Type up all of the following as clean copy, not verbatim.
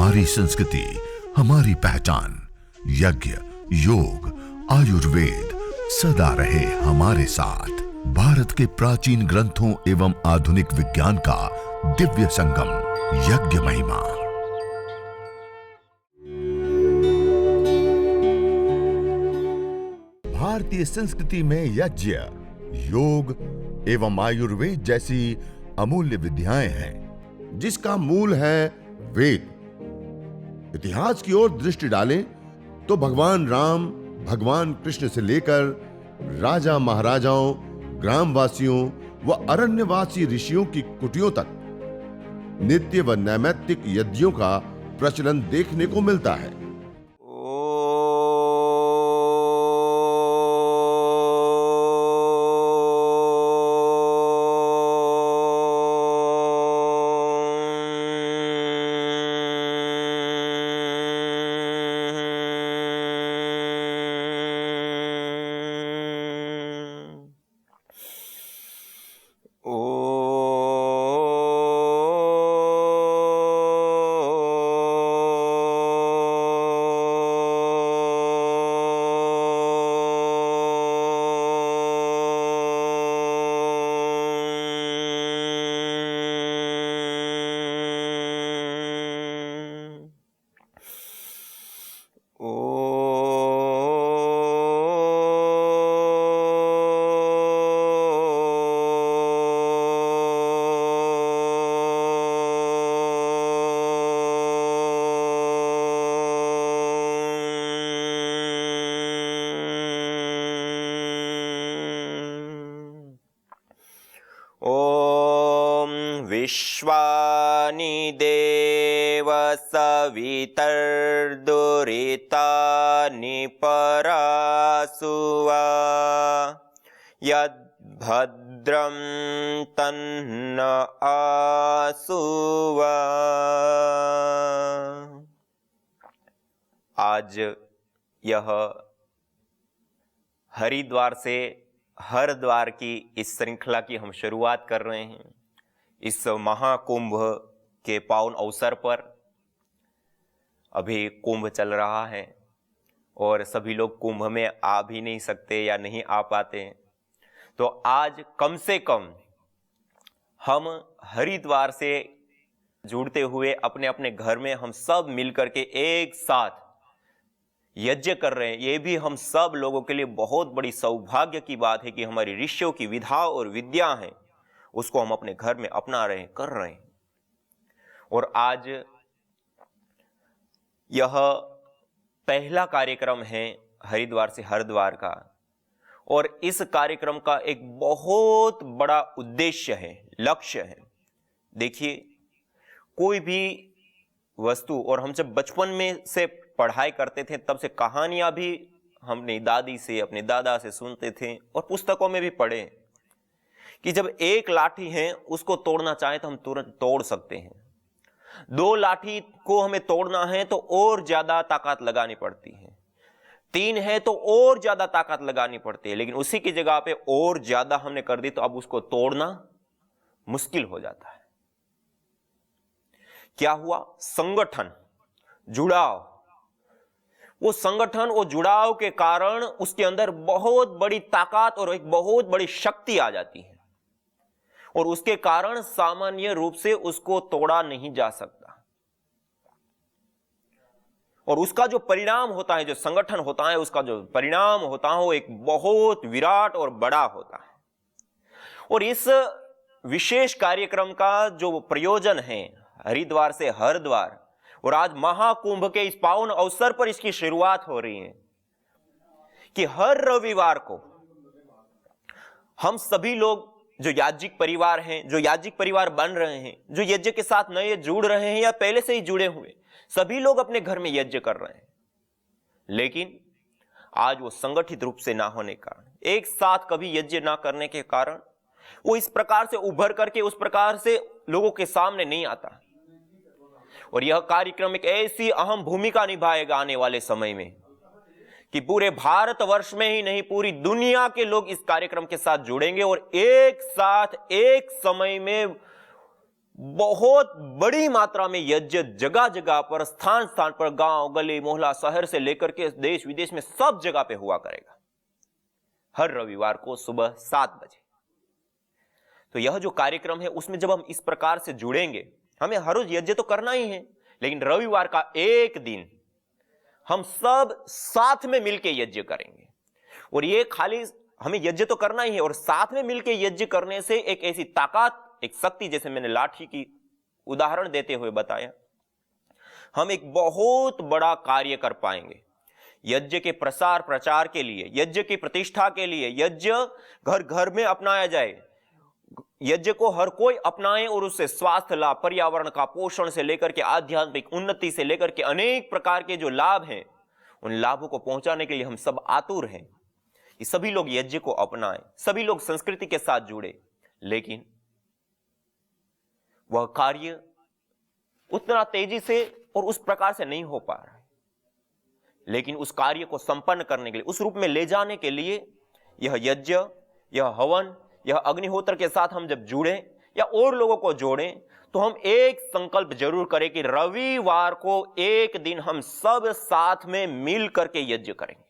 हमारी संस्कृति, हमारी पहचान। यज्ञ, योग, आयुर्वेद सदा रहे हमारे साथ। भारत के प्राचीन ग्रंथों एवं आधुनिक विज्ञान का दिव्य संगम, यज्ञ महिमा। भारतीय संस्कृति में यज्ञ, योग एवं आयुर्वेद जैसी अमूल्य विद्याएं हैं, जिसका मूल है वेद। इतिहास की ओर दृष्टि डालें तो भगवान राम, भगवान कृष्ण से लेकर राजा महाराजाओं, ग्रामवासियों व अरण्यवासी ऋषियों की कुटियों तक नित्य व नैमित्तिक यज्ञों का प्रचलन देखने को मिलता है। विश्वानि देव सवितर्दुरितानि परासुवा यद्भद्रं तन्न आसुवा। आज यह हरिद्वार से हरद्वार की इस श्रृंखला की हम शुरुआत कर रहे हैं। इस महाकुंभ के पावन अवसर पर अभी कुंभ चल रहा है और सभी लोग कुंभ में आ भी नहीं सकते या नहीं आ पाते, तो आज कम से कम हम हरिद्वार से जुड़ते हुए अपने अपने घर में हम सब मिलकर के एक साथ यज्ञ कर रहे हैं। ये भी हम सब लोगों के लिए बहुत बड़ी सौभाग्य की बात है कि हमारी ऋषियों की विधा और विद्या है, उसको हम अपने घर में अपना रहे हैं, कर रहे हैं। और आज यह पहला कार्यक्रम है हरिद्वार से हरद्वार का, और इस कार्यक्रम का एक बहुत बड़ा उद्देश्य है, लक्ष्य है। देखिए, कोई भी वस्तु, और हम जब बचपन में से पढ़ाई करते थे तब से कहानियां भी हमने दादी से, अपने दादा से सुनते थे और पुस्तकों में भी पढ़े कि जब एक लाठी है उसको तोड़ना चाहे तो हम तुरंत तोड़ सकते हैं, दो लाठी को हमें तोड़ना है तो और ज्यादा ताकत लगानी पड़ती है, तीन है तो और ज्यादा ताकत लगानी पड़ती है, लेकिन उसी की जगह पे और ज्यादा हमने कर दी तो अब उसको तोड़ना मुश्किल हो जाता है। क्या हुआ? संगठन, जुड़ाव। वो संगठन और जुड़ाव के कारण उसके अंदर बहुत बड़ी ताकत और एक बहुत बड़ी शक्ति आ जाती है, और उसके कारण सामान्य रूप से उसको तोड़ा नहीं जा सकता। और उसका जो परिणाम होता है, जो संगठन होता है, उसका जो परिणाम होता है वो एक बहुत विराट और बड़ा होता है। और इस विशेष कार्यक्रम का जो प्रयोजन है हरिद्वार से हरद्वार, और आज महाकुंभ के इस पावन अवसर पर इसकी शुरुआत हो रही है कि हर रविवार को हम सभी लोग जो याज्ञिक परिवार हैं, जो याज्ञिक परिवार बन रहे हैं, जो यज्ञ के साथ नए जुड़ रहे हैं या पहले से ही जुड़े हुए, सभी लोग अपने घर में यज्ञ कर रहे हैं। लेकिन आज वो संगठित रूप से ना होने का, एक साथ कभी यज्ञ ना करने के कारण वो इस प्रकार से उभर करके उस प्रकार से लोगों के सामने नहीं आता। और यह कार्यक्रम एक ऐसी अहम भूमिका निभाएगा आने वाले समय में कि पूरे भारतवर्ष में ही नहीं, पूरी दुनिया के लोग इस कार्यक्रम के साथ जुड़ेंगे और एक साथ एक समय में बहुत बड़ी मात्रा में यज्ञ जगह जगह पर, स्थान स्थान पर, गांव गली मोहल्ला शहर से लेकर के देश विदेश में सब जगह पे हुआ करेगा, हर रविवार को सुबह 7 बजे। तो यह जो कार्यक्रम है उसमें जब हम इस प्रकार से जुड़ेंगे, हमें हर रोज यज्ञ तो करना ही है, लेकिन रविवार का एक दिन हम सब साथ में मिलकर यज्ञ करेंगे। और ये खाली हमें यज्ञ तो करना ही है, और साथ में मिलकर यज्ञ करने से एक ऐसी ताकत, एक शक्ति, जैसे मैंने लाठी की उदाहरण देते हुए बताया, हम एक बहुत बड़ा कार्य कर पाएंगे। यज्ञ के प्रसार प्रचार के लिए, यज्ञ की प्रतिष्ठा के लिए, यज्ञ घर घर में अपनाया जाए, यज्ञ को हर कोई अपनाए और उससे स्वास्थ्य लाभ, पर्यावरण का पोषण से लेकर के आध्यात्मिक उन्नति से लेकर के अनेक प्रकार के जो लाभ हैं, उन लाभों को पहुंचाने के लिए हम सब आतुर हैं कि सभी लोग यज्ञ को अपनाएं, सभी लोग संस्कृति के साथ जुड़े। लेकिन वह कार्य उतना तेजी से और उस प्रकार से नहीं हो पा रहा है। लेकिन उस कार्य को संपन्न करने के लिए, उस रूप में ले जाने के लिए, यह यज्ञ, यह हवन, यह अग्निहोत्र के साथ हम जब जुड़े या और लोगों को जोड़ें, तो हम एक संकल्प जरूर करें कि रविवार को एक दिन हम सब साथ में मिल करके यज्ञ करेंगे।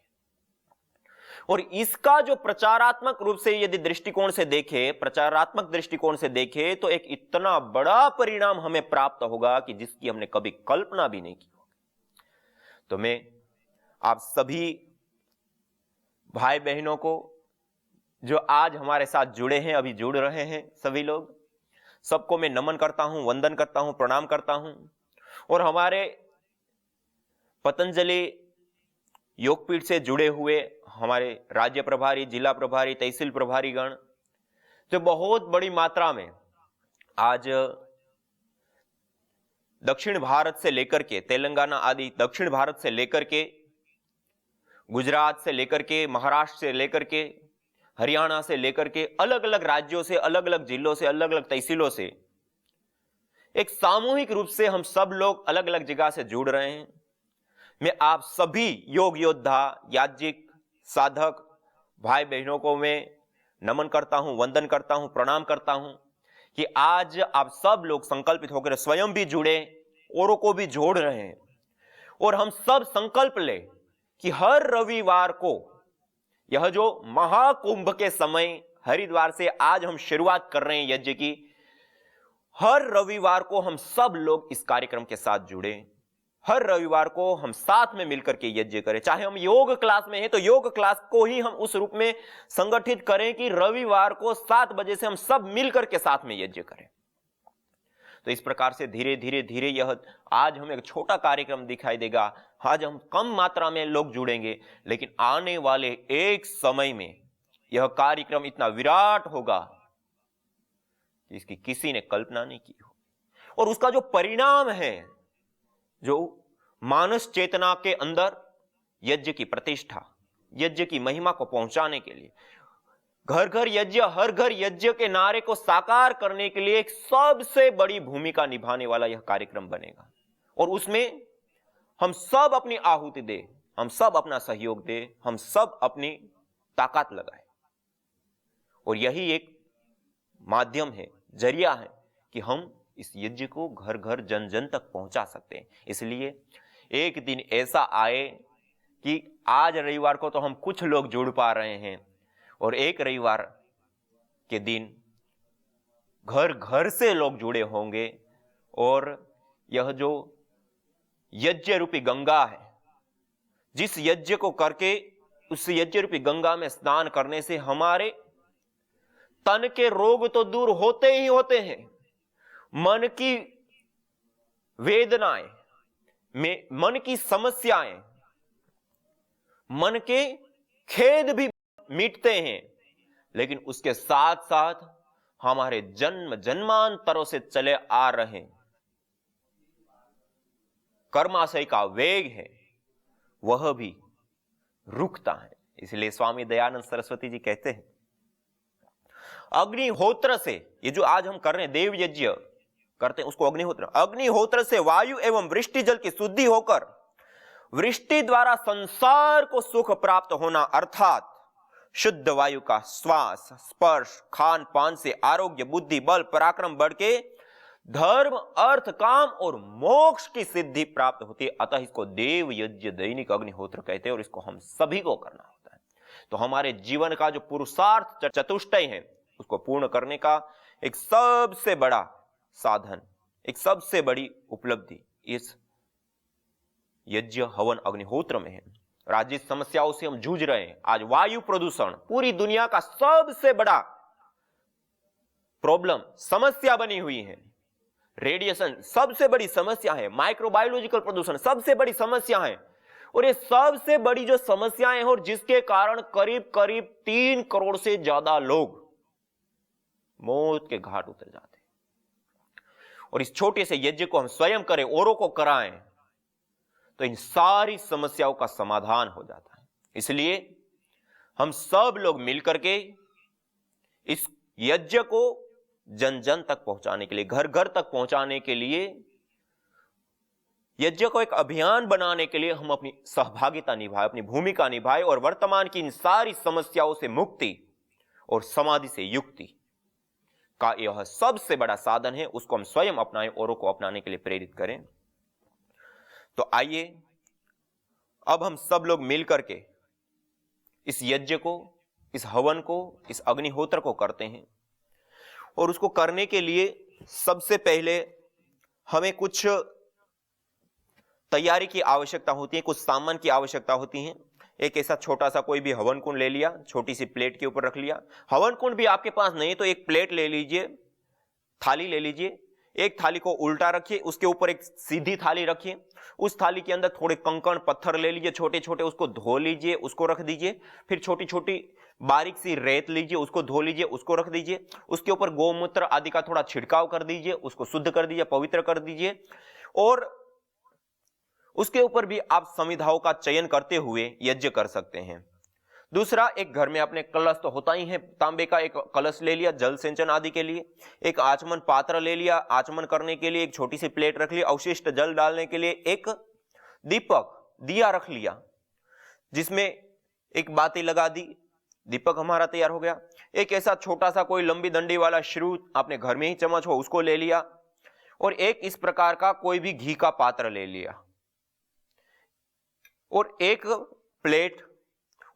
और इसका जो प्रचारात्मक रूप से यदि दृष्टिकोण से देखे, प्रचारात्मक दृष्टिकोण से देखे, तो एक इतना बड़ा परिणाम हमें प्राप्त होगा कि जिसकी हमने कभी कल्पना भी नहीं की होगी। तो मैं आप सभी भाई बहनों को जो आज हमारे साथ जुड़े हैं, अभी जुड़ रहे हैं, सभी लोग, सबको मैं नमन करता हूं, वंदन करता हूं, प्रणाम करता हूं। और हमारे पतंजलि योगपीठ से जुड़े हुए हमारे राज्य प्रभारी, जिला प्रभारी, तहसील प्रभारी गण, जो बहुत बड़ी मात्रा में आज दक्षिण भारत से लेकर के, तेलंगाना आदि दक्षिण भारत से लेकर के, गुजरात से लेकर के, महाराष्ट्र से लेकर के, हरियाणा से लेकर के, अलग अलग राज्यों से, अलग अलग जिलों से, अलग अलग तहसीलों से एक सामूहिक रूप से हम सब लोग अलग अलग जगह से जुड़ रहे हैं। मैं आप सभी योग योद्धा, याज्ञिक, साधक भाई बहनों को मैं नमन करता हूं, वंदन करता हूं, प्रणाम करता हूं कि आज आप सब लोग संकल्पित होकर स्वयं भी जुड़े, औरों को भी जोड़ रहे हैं। और हम सब संकल्प ले कि हर रविवार को, यह जो महाकुंभ के समय हरिद्वार से आज हम शुरुआत कर रहे हैं यज्ञ की, हर रविवार को हम सब लोग इस कार्यक्रम के साथ जुड़े, हर रविवार को हम साथ में मिलकर के यज्ञ करें। चाहे हम योग क्लास में हैं तो योग क्लास को ही हम उस रूप में संगठित करें कि रविवार को 7 बजे से हम सब मिलकर के साथ में यज्ञ करें। तो इस प्रकार से धीरे धीरे धीरे यह आज हमें एक छोटा कार्यक्रम दिखाई देगा, आज हम कम मात्रा में लोग जुड़ेंगे, लेकिन आने वाले एक समय में यह कार्यक्रम इतना विराट होगा इसकी किसी ने कल्पना नहीं की हो। और उसका जो परिणाम है, जो मानस चेतना के अंदर यज्ञ की प्रतिष्ठा, यज्ञ की महिमा को पहुंचाने के लिए, घर घर यज्ञ, हर घर यज्ञ के नारे को साकार करने के लिए एक सबसे बड़ी भूमिका निभाने वाला यह कार्यक्रम बनेगा। और उसमें हम सब अपनी आहुति दे, हम सब अपना सहयोग दे, हम सब अपनी ताकत लगाए। और यही एक माध्यम है, जरिया है कि हम इस यज्ञ को घर घर जन जन तक पहुंचा सकते हैं। इसलिए एक दिन ऐसा आए कि आज रविवार को तो हम कुछ लोग जुड़ पा रहे हैं, और एक रविवार के दिन घर घर से लोग जुड़े होंगे, और यह जो यज्ञ रूपी गंगा है, जिस यज्ञ को करके उस यज्ञ रूपी गंगा में स्नान करने से हमारे तन के रोग तो दूर होते ही होते हैं, मन की वेदनाएं, मन की समस्याएं, मन के खेद भी मिटते हैं। लेकिन उसके साथ साथ हमारे जन्म जन्मांतरों से चले आ रहे कर्माशय का वेग है, वह भी रुकता है। इसलिए स्वामी दयानंद सरस्वती जी कहते हैं, अग्निहोत्र से, ये जो आज हम कर रहे हैं देव यज्ञ करते हैं उसको अग्निहोत्र, अग्निहोत्र से वायु एवं वृष्टि जल की शुद्धि होकर वृष्टि द्वारा संसार को सुख प्राप्त होना, अर्थात शुद्ध वायु का श्वास, स्पर्श, खान पान से आरोग्य, बुद्धि, बल, पराक्रम बढ़ के धर्म, अर्थ, काम और मोक्ष की सिद्धि प्राप्त होती है। अतः इसको देव यज्ञ दैनिक अग्निहोत्र कहते हैं और इसको हम सभी को करना होता है। तो हमारे जीवन का जो पुरुषार्थ चतुष्टय है उसको पूर्ण करने का एक सबसे बड़ा साधन, एक सबसे बड़ी उपलब्धि इस यज्ञ हवन अग्निहोत्र में है। और आज जिस समस्याओं से हम जूझ रहे हैं, आज वायु प्रदूषण पूरी दुनिया का सबसे बड़ा प्रॉब्लम, समस्या बनी हुई है। रेडिएशन सबसे बड़ी समस्या है, माइक्रोबायोलॉजिकल प्रदूषण सबसे बड़ी समस्या है। और ये सबसे बड़ी जो समस्याएं हैं और जिसके कारण करीब करीब 3 करोड़ से ज्यादा लोग मौत के घाट उतर जाते हैं। और इस छोटे से यज्ञ को हम स्वयं करें, औरों को कराएं, तो इन सारी समस्याओं का समाधान हो जाता है। इसलिए हम सब लोग मिलकर के इस यज्ञ को जन जन तक पहुंचाने के लिए, घर घर तक पहुंचाने के लिए, यज्ञ को एक अभियान बनाने के लिए हम अपनी सहभागिता निभाएं, अपनी भूमिका निभाएं और वर्तमान की इन सारी समस्याओं से मुक्ति और समाधि से युक्ति का यह सबसे बड़ा साधन है, उसको हम स्वयं अपनाएं, औरों को अपनाने के लिए प्रेरित करें। तो आइए अब हम सब लोग मिलकर के इस यज्ञ को, इस हवन को, इस अग्निहोत्र को करते हैं। और उसको करने के लिए सबसे पहले हमें कुछ तैयारी की आवश्यकता होती है, कुछ सामान की आवश्यकता होती है। एक ऐसा छोटा सा कोई भी हवन कुंड ले लिया, छोटी सी प्लेट के ऊपर रख लिया। हवन कुंड भी आपके पास नहीं तो एक प्लेट ले लीजिए, थाली ले लीजिए। एक थाली को उल्टा रखिए, उसके ऊपर एक सीधी थाली रखिए। उस थाली के अंदर थोड़े कंकड़ पत्थर ले लीजिए छोटे छोटे, उसको धो लीजिए, उसको रख दीजिए। फिर छोटी छोटी बारीक सी रेत लीजिए, उसको धो लीजिए, उसको रख दीजिए। उसके ऊपर गोमूत्र आदि का थोड़ा छिड़काव कर दीजिए, उसको शुद्ध कर दीजिए, पवित्र कर दीजिए। और उसके ऊपर भी आप समिधाओं का चयन करते हुए यज्ञ कर सकते हैं। दूसरा, एक घर में अपने कलश तो होता ही है, तांबे का एक कलश ले लिया जल सिंचन आदि के लिए। एक आचमन पात्र ले लिया, आचमन करने के लिए एक छोटी सी प्लेट रख ली। अवशिष्ट जल डालने के लिए एक दीपक, दिया रख लिया, जिसमें एक बाती लगा दी, दीपक हमारा तैयार हो गया। एक ऐसा छोटा सा कोई लंबी डंडी वाला श्रुत, आपने घर में ही चम्मच हो, उसको ले लिया। और एक इस प्रकार का कोई भी घी का पात्र ले लिया और एक प्लेट,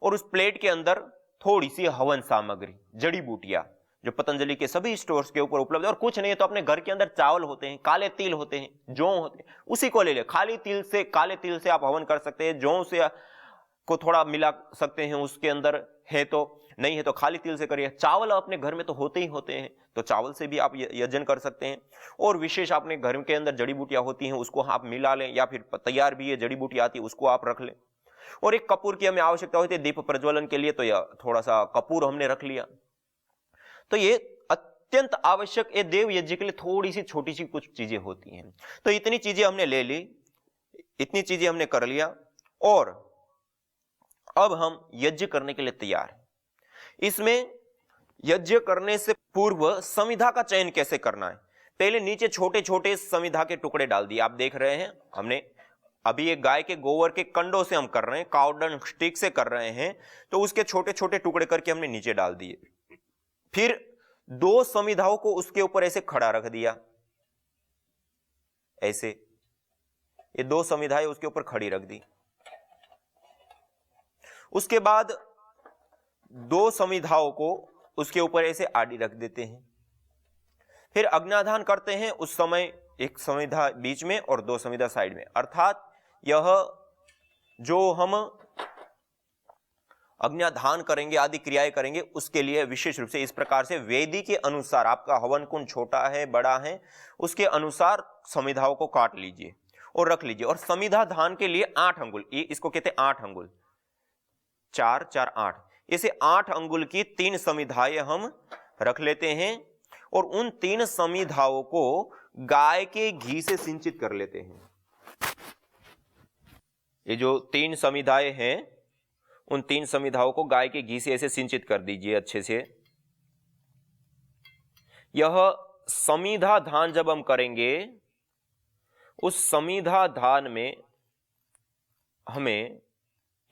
और उस प्लेट के अंदर थोड़ी सी हवन सामग्री, जड़ी बूटियां जो पतंजलि के सभी स्टोर्स के ऊपर उपलब्ध है। और कुछ नहीं है तो अपने घर के अंदर चावल होते हैं, काले तिल होते हैं, जौ होते हैं, उसी को ले ले। खाली तिल से, काले तिल से आप हवन कर सकते हैं, जौ से को थोड़ा मिला सकते हैं उसके अंदर है तो, नहीं है तो खाली तिल से करिए। चावल अपने घर में तो होते ही होते हैं, तो चावल से भी आप यजन कर सकते हैं। और विशेष अपने घर के अंदर जड़ी बूटियां होती हैं, उसको आप मिला लें, या फिर तैयार भी ये जड़ी बूटी आती है उसको आप रख लें। और एक कपूर की हमें आवश्यकता होती है दीप प्रज्वलन के लिए, तो यह थोड़ा सा कपूर हमने रख लिया। तो ये अत्यंत आवश्यक, ये देव यज्ञ के लिए थोड़ी सी छोटी सी कुछ चीजें होती हैं। तो इतनी चीजें हमने ले ली, इतनी चीजें हमने कर लिया, और अब हम यज्ञ करने के लिए तैयार हैं। इसमें यज्ञ करने से पूर्व समिधा का चयन कैसे करना है। पहले नीचे छोटे छोटे समिधा के टुकड़े डाल दिए। आप देख रहे हैं, हमने अभी एक गाय के गोबर के कंडों से हम कर रहे हैं, काउडन स्टिक से कर रहे हैं, तो उसके छोटे छोटे टुकड़े करके हमने नीचे डाल दिए। फिर 2 समिधाओं को उसके ऊपर ऐसे खड़ा रख दिया, ऐसे ये 2 समिधाएं उसके ऊपर खड़ी रख दी। उसके बाद 2 समिधाओं को उसके ऊपर ऐसे आड़ी रख देते हैं। फिर अग्नाधान करते हैं, उस समय एक समिधा बीच में और 2 समिधा साइड में। अर्थात यह जो हम अग्नाधान करेंगे आदि क्रियाएं करेंगे, उसके लिए विशेष रूप से इस प्रकार से वेदी के अनुसार, आपका हवन कुंड छोटा है बड़ा है, उसके अनुसार समिधाओं को काट लीजिए और रख लीजिए। और समिधा धान के लिए 8 अंगुल, ये इसको कहते हैं 8 अंगुल, 4 4 8, इसे 8 अंगुल की 3 समिधाएं हम रख लेते हैं। और उन 3 समिधाओं को गाय के घी से सिंचित कर लेते हैं। ये जो 3 समिधाएं हैं, उन 3 समिधाओं को गाय के घी से ऐसे सिंचित कर दीजिए अच्छे से। यह समिधा धान जब हम करेंगे, उस समिधा धान में हमें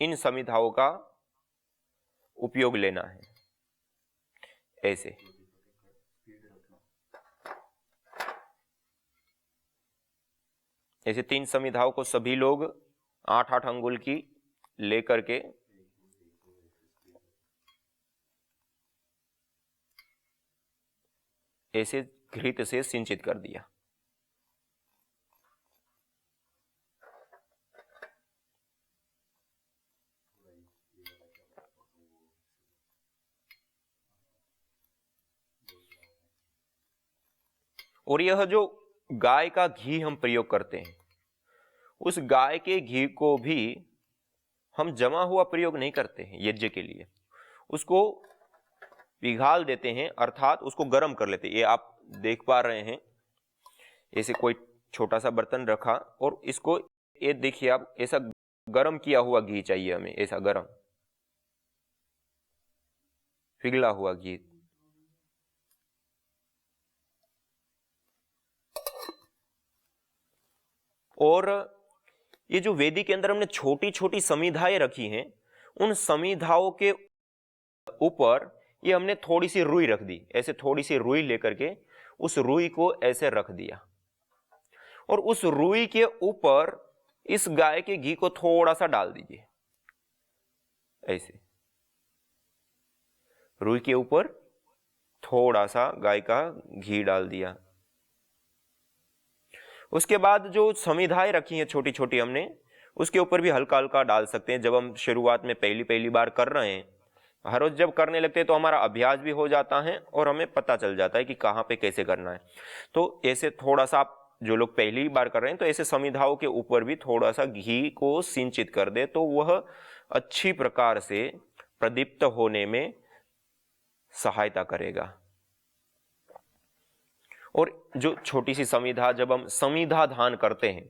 इन समिधाओं का उपयोग लेना है, ऐसे। ऐसे 3 समिधाओं को सभी लोग 8-8 अंगुल की लेकर के ऐसे घृत से सिंचित कर दिया। और यह जो गाय का घी हम प्रयोग करते हैं, उस गाय के घी को भी हम जमा हुआ प्रयोग नहीं करते हैं यज्ञ के लिए, उसको पिघाल देते हैं, अर्थात उसको गर्म कर लेते हैं। ये आप देख पा रहे हैं, ऐसे कोई छोटा सा बर्तन रखा और इसको, ये देखिए आप, ऐसा गर्म किया हुआ घी चाहिए हमें, ऐसा गर्म पिघला हुआ घी। और ये जो वेदी के अंदर हमने छोटी छोटी समिधाएं रखी हैं, उन समिधाओं के ऊपर ये हमने थोड़ी सी रुई रख दी, ऐसे थोड़ी सी रुई लेकर के उस रुई को ऐसे रख दिया, और उस रुई के ऊपर इस गाय के घी को थोड़ा सा डाल दीजिए, ऐसे रुई के ऊपर थोड़ा सा गाय का घी डाल दिया। उसके बाद जो समिधाएं रखी हैं छोटी छोटी हमने, उसके ऊपर भी हल्का हल्का डाल सकते हैं। जब हम शुरुआत में पहली बार कर रहे हैं, हर रोज जब करने लगते हैं तो हमारा अभ्यास भी हो जाता है और हमें पता चल जाता है कि कहाँ पे कैसे करना है। तो ऐसे थोड़ा सा आप जो लोग पहली बार कर रहे हैं, तो ऐसे समिधाओं के ऊपर भी थोड़ा सा घी को सिंचित कर दे, तो वह अच्छी प्रकार से प्रदीप्त होने में सहायता करेगा। और जो छोटी सी समिधा, जब हम समिधा धान करते हैं,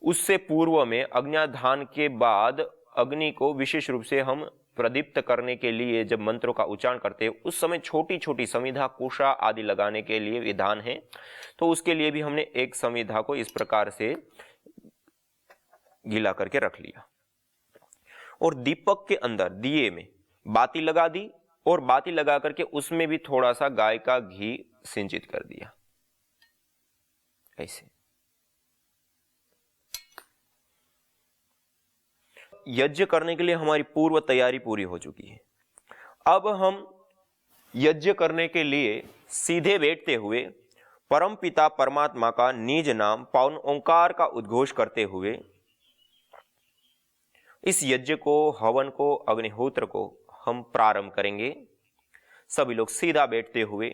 उससे पूर्व में अग्न्याधान के बाद अग्नि को विशेष रूप से हम प्रदीप्त करने के लिए जब मंत्रों का उच्चारण करते हैं, उस समय छोटी छोटी समिधा, कुशा आदि लगाने के लिए विधान है। तो उसके लिए भी हमने एक समिधा को इस प्रकार से गीला करके रख लिया, और दीपक के अंदर दिए में बाती लगा दी, और बाती लगा करके उसमें भी थोड़ा सा गाय का घी सिंचित कर दिया, ऐसे। यज्ञ करने के लिए हमारी पूर्व तैयारी पूरी हो चुकी है। अब हम यज्ञ करने के लिए सीधे बैठते हुए परम पिता परमात्मा का निज नाम पावन ओंकार का उद्घोष करते हुए इस यज्ञ को, हवन को, अग्निहोत्र को हम प्रारंभ करेंगे। सभी लोग सीधा बैठते हुए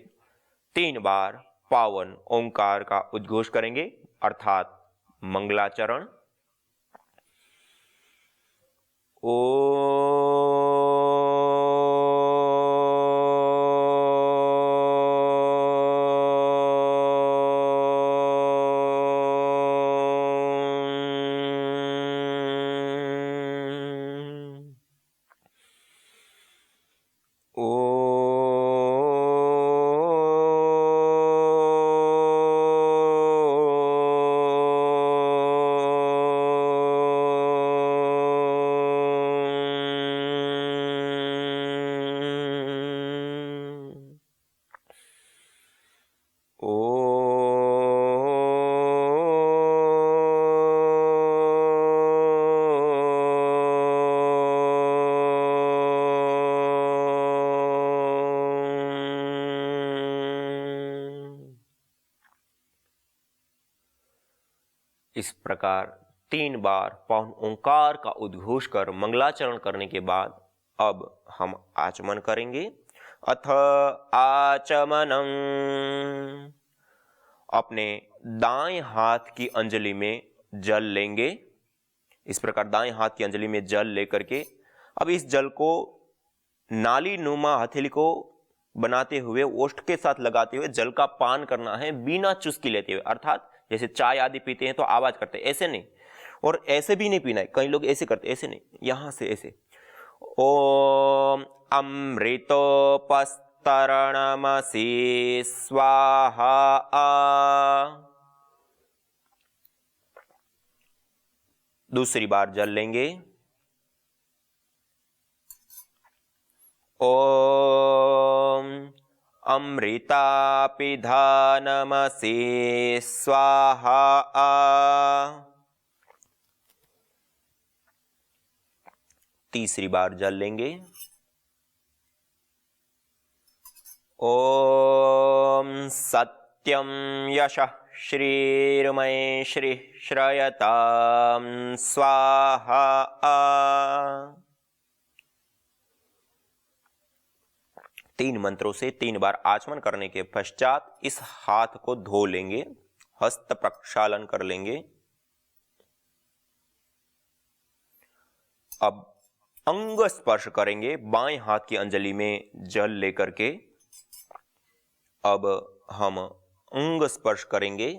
3 बार पावन ओंकार का उद्घोष करेंगे, अर्थात मंगलाचरण। ओ इस प्रकार 3 बार पावन ओंकार का उद्घोष कर मंगलाचरण करने के बाद अब हम आचमन करेंगे। अथ आचमनम्। अपने दाएं हाथ की अंजलि में जल लेंगे। इस प्रकार दाएं हाथ की अंजलि में जल लेकर के अब इस जल को नाली नुमा हथेली को बनाते हुए ओष्ठ के साथ लगाते हुए जल का पान करना है, बिना चुस्की लेते हुए। अर्थात जैसे चाय आदि पीते हैं तो आवाज करते हैं, ऐसे नहीं। और ऐसे भी नहीं पीना है, कई लोग ऐसे करते, ऐसे नहीं, यहां से ऐसे। ओम अमृतोपस्तरणमसि स्वाहा। दूसरी बार जल लेंगे। ओम अमृतापिधानमसे स्वाहा। तीसरी बार जल लेंगे। ओम सत्यम यशः श्रीर्मय श्री श्रयताम स्वाहा। तीन मंत्रों से 3 बार आचमन करने के पश्चात इस हाथ को धो लेंगे, हस्त प्रक्षालन कर लेंगे। अब अंग स्पर्श करेंगे बाएं हाथ की अंजलि में जल लेकर के। अब हम अंग स्पर्श करेंगे।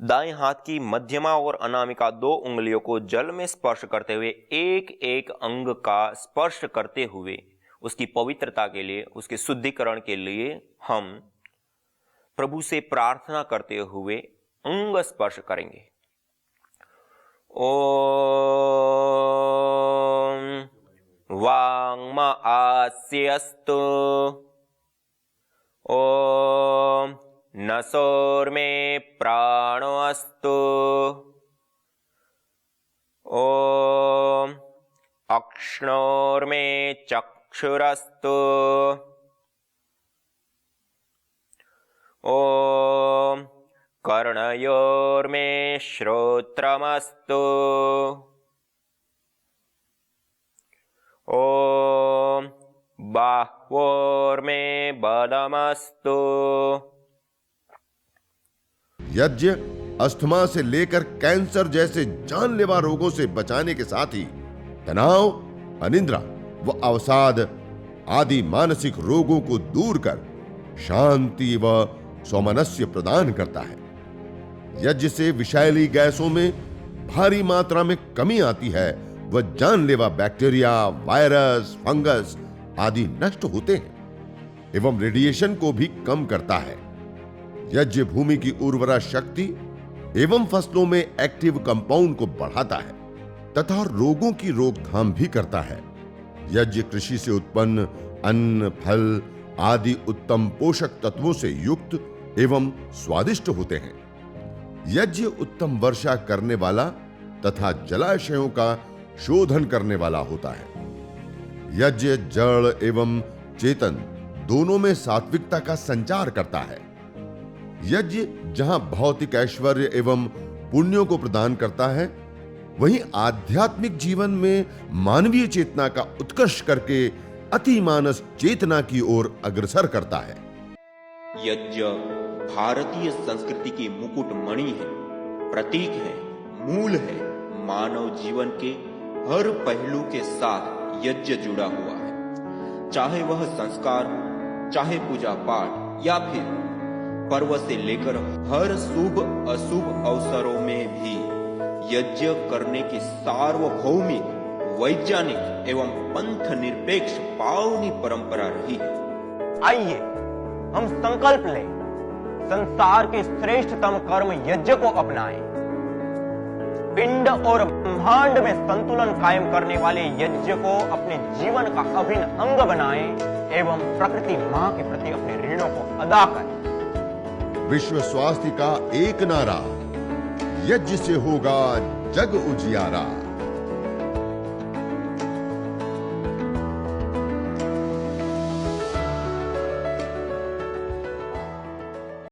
दाएं हाथ की मध्यमा और अनामिका 2 उंगलियों को जल में स्पर्श करते हुए एक एक अंग का स्पर्श करते हुए उसकी पवित्रता के लिए, उसके शुद्धिकरण के लिए हम प्रभु से प्रार्थना करते हुए अंग स्पर्श करेंगे। ओम वांग्म आस्यस्तु। ओम नसोर्मे प्राणो अस्तु। ओम अक्ष्णोर्मे चक्षुरस्तु। ओम कर्णयोर्मे श्रोत्रमस्तु। ओम बाह्वोर्मे बलमस्तु। यज्ञ अस्थमा से लेकर कैंसर जैसे जानलेवा रोगों से बचाने के साथ ही तनाव, अनिद्रा व अवसाद आदि मानसिक रोगों को दूर कर शांति व सौमनस्य प्रदान करता है। यज्ञ से विषैली गैसों में भारी मात्रा में कमी आती है व जानलेवा बैक्टीरिया, वायरस, फंगस आदि नष्ट होते हैं एवं रेडिएशन को भी कम करता है। यज्ञ भूमि की उर्वरा शक्ति एवं फसलों में एक्टिव कंपाउंड को बढ़ाता है तथा रोगों की रोकथाम भी करता है। यज्ञ कृषि से उत्पन्न अन्न, फल आदि उत्तम पोषक तत्वों से युक्त एवं स्वादिष्ट होते हैं। यज्ञ उत्तम वर्षा करने वाला तथा जलाशयों का शोधन करने वाला होता है। यज्ञ जड़ एवं चेतन दोनों में सात्विकता का संचार करता है। यज्ञ जहां भौतिक ऐश्वर्य एवं पुण्यों को प्रदान करता है, वहीं आध्यात्मिक जीवन में मानवीय चेतना का उत्कर्ष करके अतिमानस चेतना की ओर अग्रसर करता है। यज्ञ भारतीय संस्कृति की मुकुट मणि है, प्रतीक है, मूल है। मानव जीवन के हर पहलू के साथ यज्ञ जुड़ा हुआ है, चाहे वह संस्कार हो, चाहे पूजा पाठ या फिर पर्व से लेकर हर शुभ अशुभ अवसरों में भी यज्ञ करने की सार्वभौमिक, वैज्ञानिक एवं पंथ निरपेक्ष पावनी परंपरा रही है। आइए हम संकल्प लें, संसार के श्रेष्ठतम कर्म यज्ञ को अपनाएं। पिंड और ब्रह्मांड में संतुलन कायम करने वाले यज्ञ को अपने जीवन का अभिन्न अंग बनाएं एवं प्रकृति मां के प्रति अपने ऋणों को अदा करें। विश्व स्वास्थ्य का एक नारा, यज्ञ से होगा जग उजियारा।